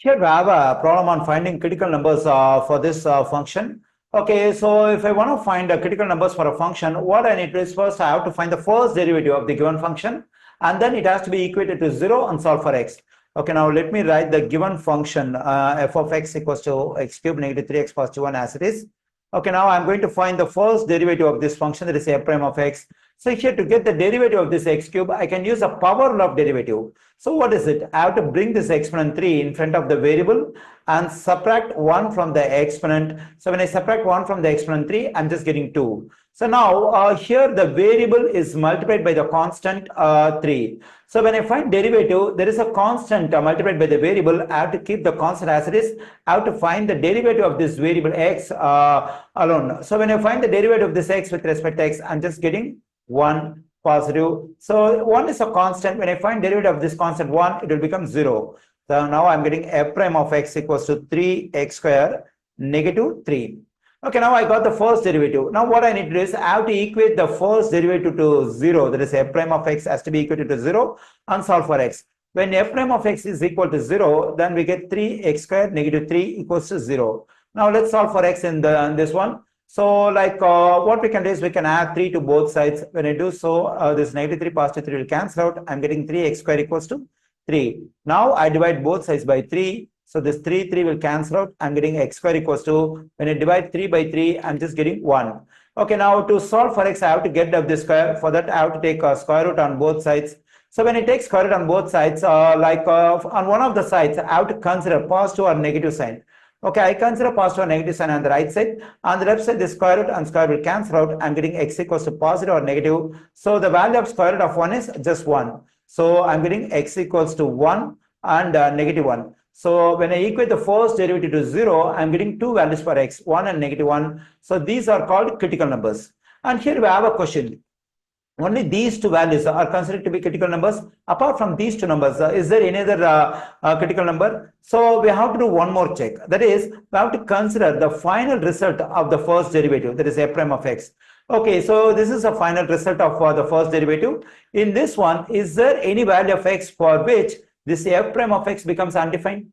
Here we have a problem on finding critical numbers for this function. Okay, so if I want to find critical numbers for a function, what I need to do is first I have to find the first derivative of the given function, and then it has to be equated to 0 and solve for x. Okay, now let me write the given function f of x equals to x cubed negative 3x positive 1 as it is. Okay, now I'm going to find the first derivative of this function, that is f prime of x. So here to get the derivative of this x cube, I can use a power law of derivative. So what is it? I have to bring this exponent 3 in front of the variable and subtract 1 from the exponent. So when I subtract 1 from the exponent 3, I'm just getting 2. So now here the variable is multiplied by the constant 3. So when I find derivative, there is a constant multiplied by the variable. I have to keep the constant as it is. I have to find the derivative of this variable x alone. So when I find the derivative of this x with respect to x, I'm just getting 1 positive. So 1 is a constant. When I find derivative of this constant 1, it will become 0. So now I'm getting f prime of x equals to 3x square negative 3. Okay, now I got the first derivative. Now what I need to do is I have to equate the first derivative to 0. That is f prime of x has to be equated to 0 and solve for x. When f prime of x is equal to 0, then we get 3x square negative 3 equals to 0. Now let's solve for x in this one. So like what we can do is we can add 3 to both sides. When I do so, this negative 3 positive 3 will cancel out. I'm getting 3x square equals to 3. Now I divide both sides by 3. So this 3 will cancel out. I'm getting x square equals to, when I divide 3 by 3, I'm just getting 1. Okay, now to solve for x, I have to get up the square. For that, I have to take a square root on both sides. So when I take square root on both sides, on one of the sides, I have to consider positive or negative sign. Okay, I consider positive or negative sign on the right side. On the left side, the square root and square will cancel out. I'm getting x equals to positive or negative. So the value of square root of 1 is just 1. So I'm getting x equals to 1 and negative 1. So when I equate the first derivative to 0, I'm getting two values for x, 1 and negative 1. So these are called critical numbers. And here we have a question. Only these two values are considered to be critical numbers. Apart from these two numbers, is there any other critical number? So we have to do one more check. That is, we have to consider the final result of the first derivative, that is f prime of x. Okay, so this is a final result of the first derivative. In this one, is there any value of x for which this f prime of x becomes undefined?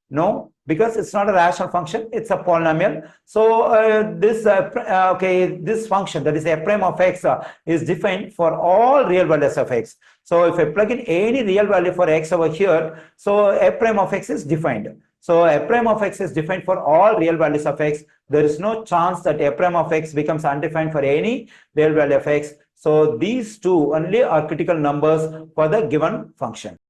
No, because it's not a rational function, it's a polynomial. So this function, that is f prime of x, is defined for all real values of x. So if I plug in any real value for x over here, so f prime of x is defined. So f prime of x is defined for all real values of x. There is no chance that f prime of x becomes undefined for any real value of x. So these two only are critical numbers for the given function.